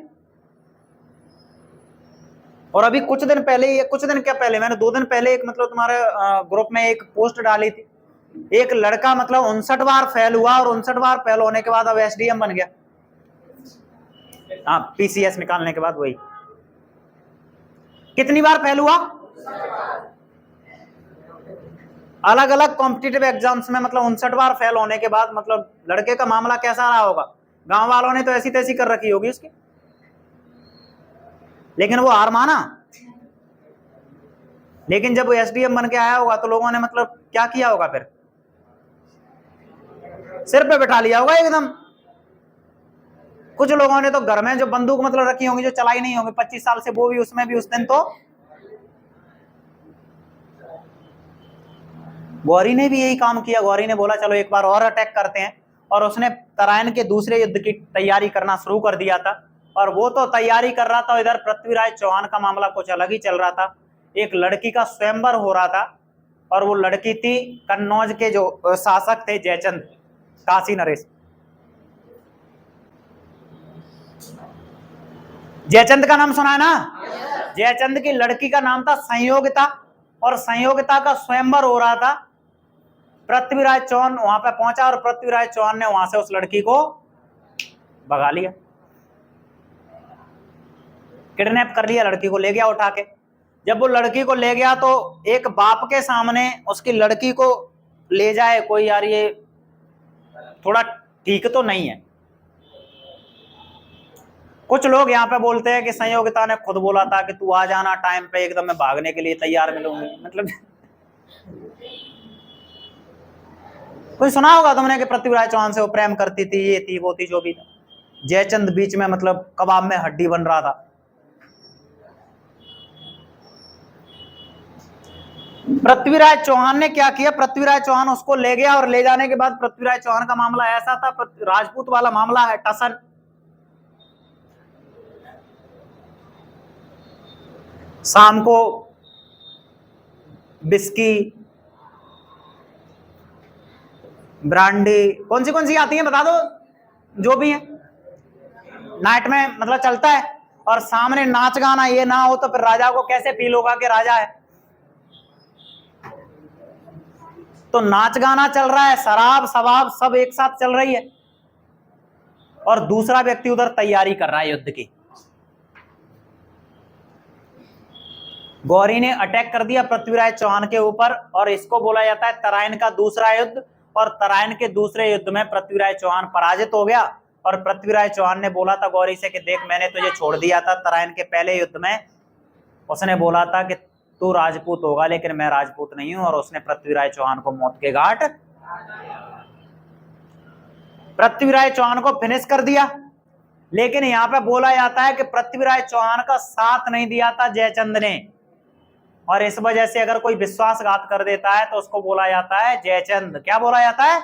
और अभी कुछ दिन पहले, कुछ दिन क्या पहले, मैंने 2 दिन पहले एक मतलब तुम्हारे ग्रुप में एक पोस्ट डाली थी। एक लड़का मतलब 59 बार फेल हुआ, और 59 बार फेल होने के बाद अब एसडीएम बन गया। हाँ, पीसीएस निकालने के बाद। वही कितनी बार फेल हुआ? अलग अलग कॉम्पिटिटिव एग्जाम्स में मतलब 59 बार फेल होने के बाद मतलब लड़के का मामला कैसा रहा होगा? गांव वालों ने तो ऐसी तैसी कर रखी होगी उसकी, लेकिन वो हार माना। लेकिन जब वो एसडीएम बन के आया होगा तो लोगों ने मतलब क्या किया होगा, फिर सिर पे बिठा लिया होगा एकदम। कुछ लोगों ने तो घर में जो बंदूक मतलब रखी होंगी, जो चलाई नहीं होंगी 25 साल से, वो भी उसमें भी उस दिन तो। गौरी ने भी यही काम किया। गौरी ने बोला चलो एक बार और अटैक करते हैं, और उसने तराइन के दूसरे युद्ध की तैयारी करना शुरू कर दिया था। और वो तो तैयारी कर रहा था, इधर पृथ्वीराज चौहान का मामला कुछ अलग ही चल रहा था। एक लड़की का स्वयंवर हो रहा था, और वो लड़की थी कन्नौज के जो शासक थे जयचंद, काशी नरेश। जयचंद का नाम सुना है ना? जयचंद की लड़की का नाम था संयोगिता, और संयोगिता का स्वयंवर हो रहा था। पृथ्वीराज चौहान वहां पे पहुंचा, और पृथ्वीराज चौहान ने वहां से उस लड़की को भगा लिया, किडनैप कर लिया, लड़की को ले गया उठा के। जब वो लड़की को ले गया तो एक बाप के सामने उसकी लड़की को ले जाए कोई, यार ये थोड़ा ठीक तो नहीं है। कुछ लोग यहाँ पे बोलते हैं कि संयोगिता ने खुद बोला था कि तू आ जाना टाइम पे, एकदम मैं भागने के लिए तैयार मिलूंगी। मतलब कोई सुना होगा तुमने कि पृथ्वीराज चौहान से वो प्रेम करती थी, ये थी वो थी, जो भी। जयचंद बीच में मतलब कबाब में हड्डी बन रहा था। पृथ्वीराज चौहान ने क्या किया, पृथ्वीराज चौहान उसको ले गया, और ले जाने के बाद पृथ्वीराज चौहान का मामला ऐसा था, राजपूत वाला मामला है, टसन। शाम को बिस्की, ब्रांडी, कौन सी आती है बता दो? जो भी है नाइट में मतलब चलता है, और सामने नाच गाना ये ना हो तो फिर राजा को कैसे फील होगा कि राजा है। तो नाच गाना चल रहा है, शराब शबाब सब एक साथ चल रही है, और दूसरा व्यक्ति उधर तैयारी कर रहा है युद्ध की। गौरी ने अटैक कर दिया पृथ्वीराज चौहान के ऊपर, और इसको बोला जाता है तराइन का दूसरा युद्ध। और तराइन के दूसरे युद्ध में पृथ्वीराज चौहान पराजित हो गया, और पृथ्वीराज चौहान ने बोला था गौरी से कि देख मैंने तुझे छोड़ दिया था तराइन के पहले युद्ध में, उसने बोला था कि तू राजपूत होगा लेकिन मैं राजपूत नहीं हूं, और उसने पृथ्वीराज चौहान को मौत के घाट, पृथ्वीराज चौहान को फिनिश कर दिया। लेकिन यहां पे बोला जाता है कि पृथ्वीराज चौहान का साथ नहीं दिया था जयचंद ने, और इस वजह से अगर कोई विश्वासघात कर देता है तो उसको बोला जाता है जयचंद। क्या बोला जाता है?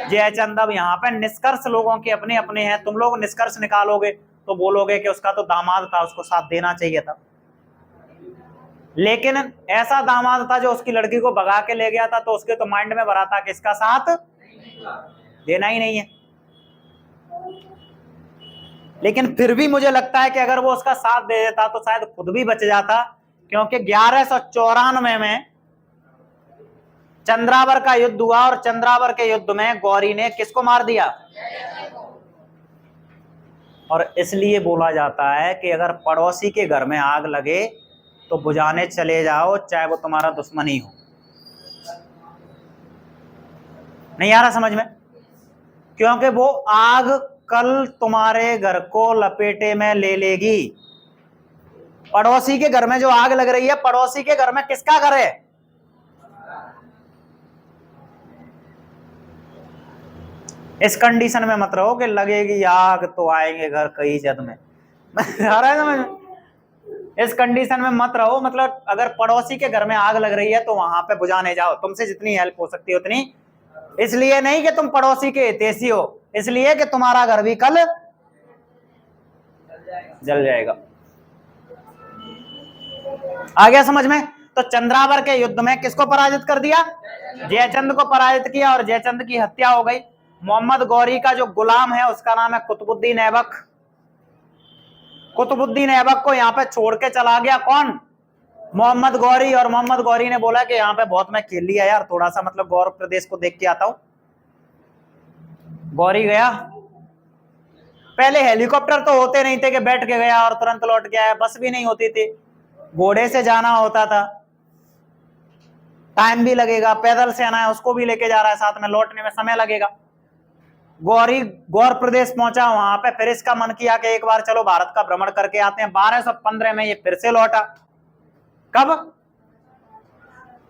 जयचंद। अब यहाँ पे निष्कर्ष लोगों के अपने अपने हैं, तुम लोग निष्कर्ष निकालोगे तो बोलोगे कि उसका तो दामाद था, उसको साथ देना चाहिए था, लेकिन ऐसा दामाद था जो उसकी लड़की को भगा के ले गया था, तो उसके तो माइंड में भरा था कि इसका साथ देना ही नहीं है। लेकिन फिर भी मुझे लगता है कि अगर वो उसका साथ दे देता तो शायद खुद भी बच जाता, क्योंकि 1194 में चंद्रावर का युद्ध हुआ, और चंद्रावर के युद्ध में गौरी ने किसको मार दिया? और इसलिए बोला जाता है कि अगर पड़ोसी के घर में आग लगे तो बुझाने चले जाओ, चाहे वो तुम्हारा दुश्मन ही हो। नहीं आ रहा समझ में? क्योंकि वो आग कल तुम्हारे घर को लपेटे में ले लेगी। पड़ोसी के घर में जो आग लग रही है, पड़ोसी के घर में किसका घर है? इस कंडीशन में मत रहो कि लगेगी आग तो आएंगे घर कई जद में। आ रहा है समझ? इस कंडीशन में मत रहो, मतलब अगर पड़ोसी के घर में आग लग रही है तो वहां पे बुझाने जाओ, तुमसे जितनी हेल्प हो सकती है उतनी। इसलिए नहीं कि तुम पड़ोसी के हितैषी हो, इसलिए कि तुम्हारा घर भी कल जल जाएगा। आ गया समझ में? तो चंद्रावर के युद्ध में किसको पराजित कर दिया? जयचंद को पराजित किया, और जयचंद की हत्या हो गई। मोहम्मद गौरी का जो गुलाम है उसका नाम है कुतुबुद्दीन ऐबक। कुतुबुद्दीन ऐबक को यहाँ पे छोड़ के चला गया कौन? मोहम्मद गौरी। और मोहम्मद गौरी ने बोला कि यहाँ पे बहुत मैं खेल लिया यार, थोड़ा सा मतलब गौर प्रदेश को देख के आता हूं। गौरी गया, पहले हेलीकॉप्टर तो होते नहीं थे कि बैठ के गया और तुरंत लौट के आया, बस भी नहीं होती थी, घोड़े से जाना होता था, टाइम भी लगेगा, पैदल से आना है उसको भी लेके जा रहा है साथ में, लौटने में समय लगेगा। गौरी गौर प्रदेश पहुंचा, वहां पे फिर इसका मन किया कि एक बार चलो भारत का भ्रमण करके आते हैं। 1215 में ये फिर से लौटा। कब?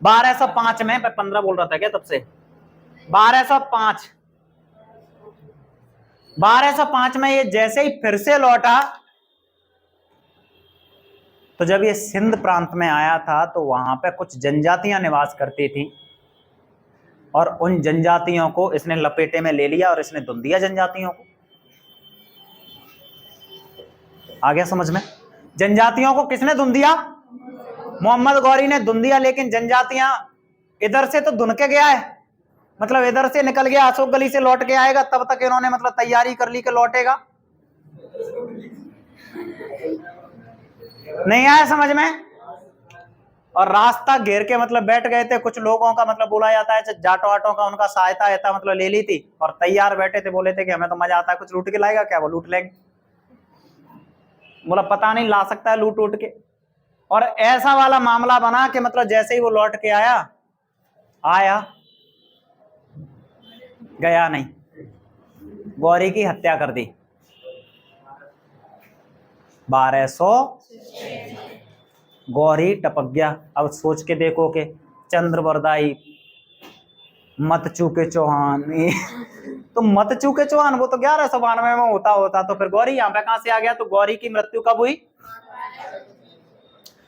1205 में, 15 बोल रहा था क्या तब से? 1205 में ये जैसे ही फिर से लौटा, तो जब ये सिंध प्रांत में आया था तो वहां पे कुछ जनजातियां निवास करती थी, और उन जनजातियों को इसने लपेटे में ले लिया और इसने धुन दिया जनजातियों को। आ गया समझ में? जनजातियों को किसने धुन दिया? मोहम्मद गौरी ने धुन दिया। लेकिन जनजातियां इधर से तो धुन के गया है, मतलब इधर से निकल गया, अशोक गली से लौट के आएगा, तब तक इन्होंने मतलब तैयारी कर ली कि लौटेगा। नहीं आया समझ में? और रास्ता घेर के मतलब बैठ गए थे। कुछ लोगों का मतलब बोला जाता है जाटो आटो का उनका सहायता ऐसा मतलब ले ली थी, और तैयार बैठे थे, बोले थे कि हमें तो मजा आता है, कुछ लूट के लाएगा क्या? वो लूट लेंगे। बोला पता नहीं ला सकता है लूट उठ के। और ऐसा वाला मामला बना कि मतलब जैसे ही वो लौट के आया गया नहीं, गौरी की हत्या कर दी। 1206 गौरी टपक गया। अब सोच के देखो कि चंद्रवरदाई मत चूके चौहान तो मत चूके चौहान वो तो 1192 में होता तो फिर गौरी यहाँ पे कहां से आ गया? तो गौरी की मृत्यु कब हुई?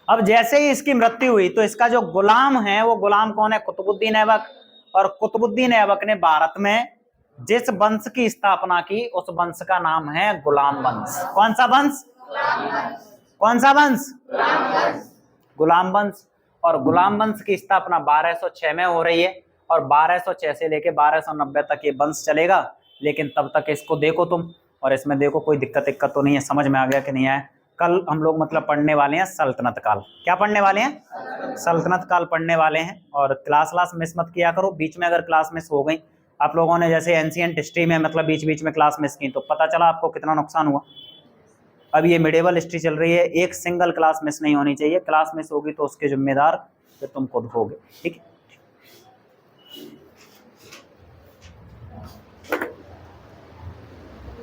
अब जैसे ही इसकी मृत्यु हुई तो इसका जो गुलाम है वो गुलाम कौन है? कुतुबुद्दीन ऐबक। और कुतुबुद्दीन ऐबक ने भारत में जिस वंश की स्थापना की उस वंश का नाम है गुलाम वंश। कौन सा वंश? कौन सा वंश? गुलाम वंश। और गुलाम वंश की स्थापना 1206 में हो रही है, और 1206 से लेके 1290 तक ये वंश चलेगा। लेकिन तब तक इसको देखो तुम, और इसमें देखो कोई दिक्कत तो नहीं है, समझ में आ गया कि नहीं आया। कल हम लोग मतलब पढ़ने वाले हैं सल्तनत काल। क्या पढ़ने वाले हैं? सल्तनत काल पढ़ने वाले हैं। और क्लास मिस मत किया करो, बीच में अगर क्लास मिस हो गई, आप लोगों ने जैसे एंशिएंट हिस्ट्री में मतलब बीच बीच में क्लास मिस की तो पता चला आपको कितना नुकसान हुआ। अब ये मिडेवल हिस्ट्री चल रही है, एक सिंगल क्लास मिस नहीं होनी चाहिए, क्लास मिस होगी तो उसके जिम्मेदार फिर तुम खुद होगे, ठीक है।